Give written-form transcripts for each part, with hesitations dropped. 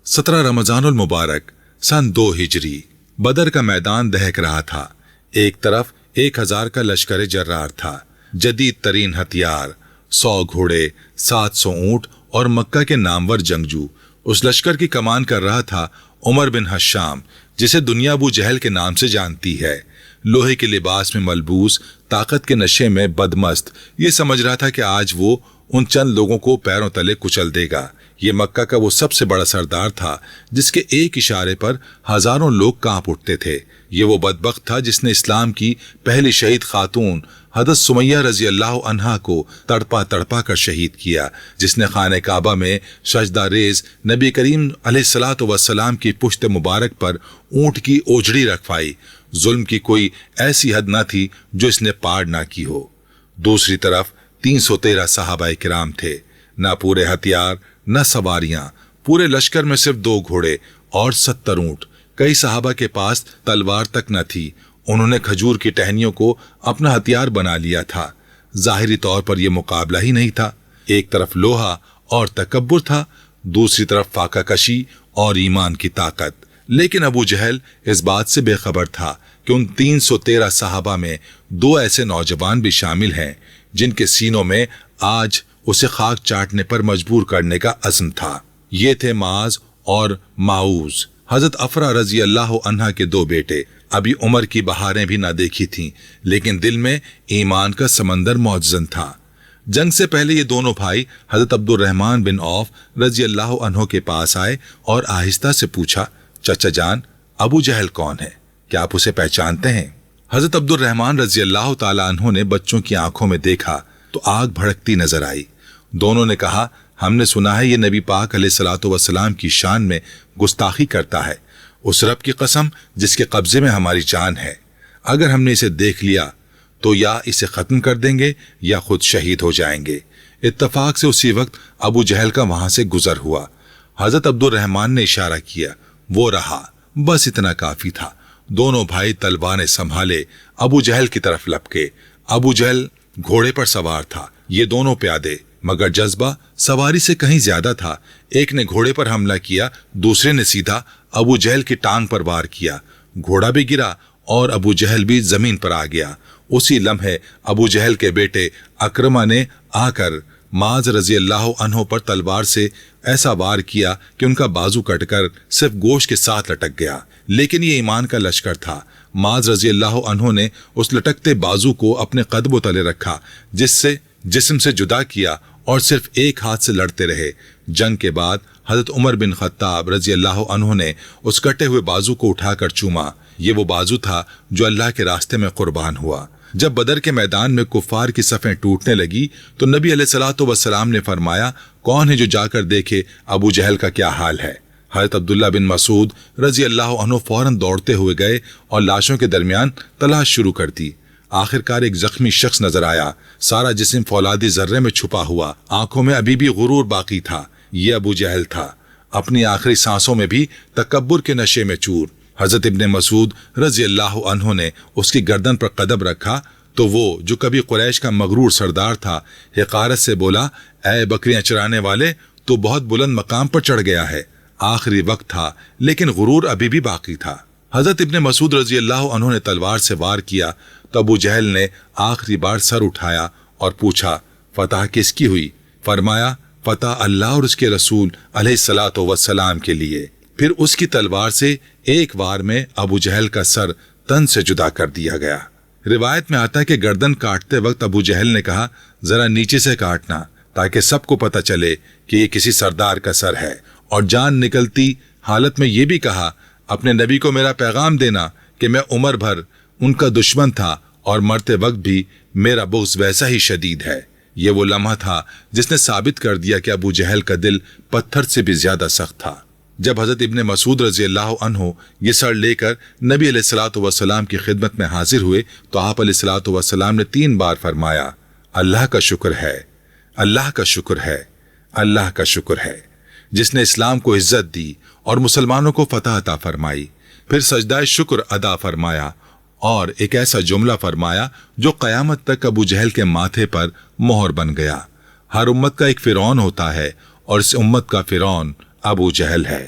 17 रमजानुल मुबारक सन 2 हिजरी। बदर का मैदान दहक रहा था। एक तरफ 1000 का लश्कर जर्रार था, जदीद तरीन हथियार, 100 घोड़े, 700 ऊंट और मक्का के नामवर जंगजू। उस लश्कर की कमान कर रहा था उमर बिन हश्शाम, जिसे दुनिया अबू जहल के नाम से जानती है। लोहे के लिबास में मलबूस, ताकत के नशे में बदमस्त, ये समझ रहा था कि आज वो उन चंद लोगों को पैरों तले कुचल देगा। ये मक्का का वो सबसे बड़ा सरदार था जिसके एक इशारे पर हजारों लोग कांप उठते थे। ये वो बदबख्त था जिसने इस्लाम की पहली शहीद खातून हज़रत सुमैया रजी अल्लाह अन्हा को तड़पा तड़पा कर शहीद किया, जिसने खाने काबा में सजदा रेज नबी करीम अलैहिस्सलातु वस्सलाम की पुश्त मुबारक पर ऊंट की ओझड़ी रखवाई। जुल्म की कोई ऐसी हद न थी जो इसने पार ना की हो। दूसरी तरफ 313 सहाबाए किराम थे, न पूरे हथियार न सवारियां। पूरे लश्कर में सिर्फ 2 घोड़े और 70 ऊंट। कई सहाबा के पास तलवार तक न थी। उन्होंने खजूर की टहनियों को अपना हथियार बना लिया था। जाहिरी तौर पर यह मुकाबला ही नहीं था। एक तरफ लोहा और तकब्बुर था, दूसरी तरफ फाका कशी और ईमान की ताकत। लेकिन अबू जहल इस बात से बेखबर था कि उन 313 सहाबा में 2 ऐसे नौजवान भी शामिल हैं जिनके सीनों में आज उसे खाक चाटने पर मजबूर करने का अज़्म था। ये थे माज और माऊज, हजरत अफरा रजी अल्लाह अन्हा के 2 बेटे। अभी उम्र की बहारें भी ना देखी थीं, लेकिन दिल में ईमान का समंदर मौजूद था। जंग से पहले ये दोनों भाई हजरत अब्दुर्रहमान बिन औफ रजी अल्लाह अन्हो के पास आए और आहिस्ता से पूछा, चचा जान, अबू जहल कौन है? क्या आप उसे पहचानते हैं? हजरत अब्दुर्रहमान रजी अल्लाह ताला अन्हो ने बच्चों की आंखों में देखा तो आग भड़कती नजर आई। दोनों ने कहा, हमने सुना है ये नबी पाक अलैहिस्सलातु वस्सलाम की शान में गुस्ताखी करता है। उस रब की कसम जिसके कब्जे में हमारी जान है, अगर हमने इसे देख लिया तो या इसे खत्म कर देंगे या खुद शहीद हो जाएंगे। इत्तफाक से उसी वक्त अबू जहल का वहां से गुजर हुआ। हजरत अब्दुर्रहमान ने इशारा किया, वो रहा, बस इतना काफी था। दोनों भाई तलवारें संभाले अबू जहल की तरफ लपके। अबू जहल घोड़े पर सवार था, ये दोनों प्यादे, मगर जज्बा सवारी से कहीं ज्यादा था। एक ने घोड़े पर हमला किया, दूसरे ने सीधा अबू जहल की टांग पर वार किया। घोड़ा भी गिरा और अबू जहल भी जमीन पर आ गया। उसी लम्हे अबू जहल के बेटे अकरमा ने आकर माज रजी अल्लाह अन्हो पर तलवार से ऐसा वार किया कि उनका बाजू कटकर सिर्फ गोश्त के साथ लटक गया। लेकिन ये ईमान का लश्कर था। माज रजी अल्लाह अन्हो ने उस लटकते बाजू को अपने कदमों तले रखा, जिससे जिस्म से जुदा किया और सिर्फ एक हाथ से लड़ते रहे। जंग के बाद हजरत उमर बिन खत्ताब रजी अल्लाह अन्हो ने उस कटे हुए बाजू को उठाकर चूमा। ये वो बाजू था जो अल्लाह के रास्ते में कुर्बान हुआ। जब बदर के मैदान में कुफ्फार की सफ़ें टूटने लगी तो नबी अलैहिस्सलातु वस्सलाम ने फरमाया, कौन है जो जाकर देखे अबू जहल का क्या हाल है। हजरत अब्दुल्ला बिन मसूद रजी अल्लाह अन्हु फौरन दौड़ते हुए गए और लाशों के दरमियान तलाश शुरू कर दी। आखिरकार एक जख्मी शख्स नजर आया, सारा जिस्म फौलादी जर्रे में छुपा हुआ, आंखों में अभी भी गुरूर बाकी था। ये अबू जहल था, अपनी आखिरी सांसों में भी तकब्बुर के नशे में चूर। हजरत इब्ने मसूद रजी अल्लाह अन्हु ने उसकी गर्दन पर कदम रखा तो वो जो कभी कुरैश का मगरूर सरदार था, हिकारत से बोला, ऐ बकरियां चराने वाले, तो बहुत बुलंद मकाम पर चढ़ गया है। आखिरी वक्त था लेकिन गुरूर अभी भी बाकी था। हजरत इब्ने मसूद रजी अल्लाह अन्हु ने तलवार से वार किया तो अबू जहल ने आखिरी बार सर उठाया और पूछा, फतह किसकी हुई? फरमाया, फतह अल्लाह और उसके रसूल अलैहिस्सलातु वस्सलाम के लिए। फिर उसकी तलवार से एक वार में अबू जहल का सर तन से जुदा कर दिया गया। रिवायत में आता है कि गर्दन काटते वक्त अबू जहल ने कहा, जरा नीचे से काटना ताकि सबको पता चले कि ये किसी सरदार का सर है। और जान निकलती हालत में ये भी कहा, अपने नबी को मेरा पैगाम देना कि मैं उम्र भर उनका दुश्मन था और मरते वक्त भी मेरा बुग़्ज़ वैसा ही शदीद है। ये वो लम्हा था जिसने साबित कर दिया कि अबू जहल का दिल पत्थर से भी ज्यादा सख्त था। जब हजरत इब्ने मसूद रजी अल्लाह अन्हु ये सर लेकर नबी अलैहिस्सलातु वस्सलाम की खिदमत में हाजिर हुए तो आप अलैहिस्सलातु वस्सलाम ने 3 बार फरमाया, अल्लाह का शुक्र है, अल्लाह का शुक्र है, अल्लाह का शुक्र है, जिसने इस्लाम को इज्जत दी और मुसलमानों को फतह अता फरमाई। फिर सजदाए शुक्र अदा फरमाया और एक ऐसा जुमला फरमाया जो कयामत तक अबू जहल के माथे पर मोहर बन गया। हर उम्मत का एक फिरौन होता है और इस उम्मत का फिरौन अबू जहल है।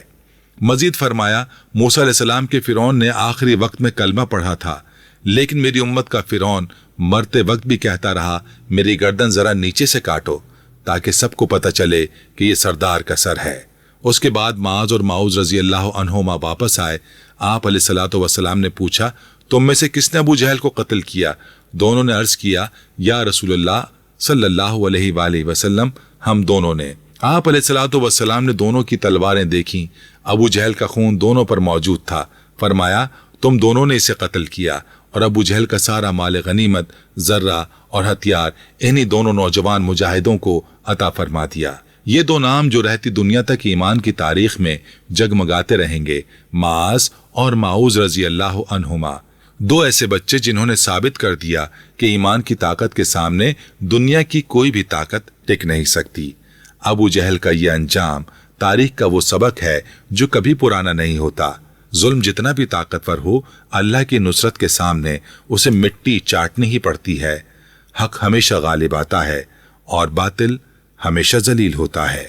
مزید فرمایا موسیٰ علیہ السلام کے فرعون نے آخری وقت میں کلمہ پڑھا تھا، لیکن میری امت کا فرعون مرتے وقت بھی کہتا رہا میری گردن ذرا نیچے سے کاٹو تاکہ سب کو پتہ چلے کہ یہ سردار کا سر ہے۔ اس کے بعد معاذ اور معوذ رضی اللہ عنہما واپس آئے۔ آپ علیہ الصلوۃ والسلام نے پوچھا تم میں سے کس نے ابو جہل کو قتل کیا؟ دونوں نے عرض کیا یا رسول اللہ صلی اللہ علیہ وآلہ وسلم، ہم دونوں نے۔ آپ علیہ الصلوۃ والسلام نے دونوں کی تلواریں دیکھیں، ابو جہل کا خون دونوں پر موجود تھا۔ فرمایا تم دونوں نے اسے قتل کیا، اور ابو جہل کا سارا مال غنیمت، ذرہ اور ہتھیار انہی دونوں نوجوان مجاہدوں کو عطا فرما دیا۔ یہ دو نام جو رہتی دنیا تک ایمان کی تاریخ میں جگمگاتے رہیں گے، معاذ اور معوذ رضی اللہ عنہما، دو ایسے بچے جنہوں نے ثابت کر دیا کہ ایمان کی طاقت کے سامنے دنیا کی کوئی بھی طاقت ٹک نہیں سکتی۔ ابو جہل کا یہ انجام تاریخ کا وہ سبق ہے جو کبھی پرانا نہیں ہوتا۔ ظلم جتنا بھی طاقتور ہو، اللہ کی نصرت کے سامنے اسے مٹی چاٹنی ہی پڑتی ہے۔ حق ہمیشہ غالب آتا ہے اور باطل ہمیشہ ذلیل ہوتا ہے۔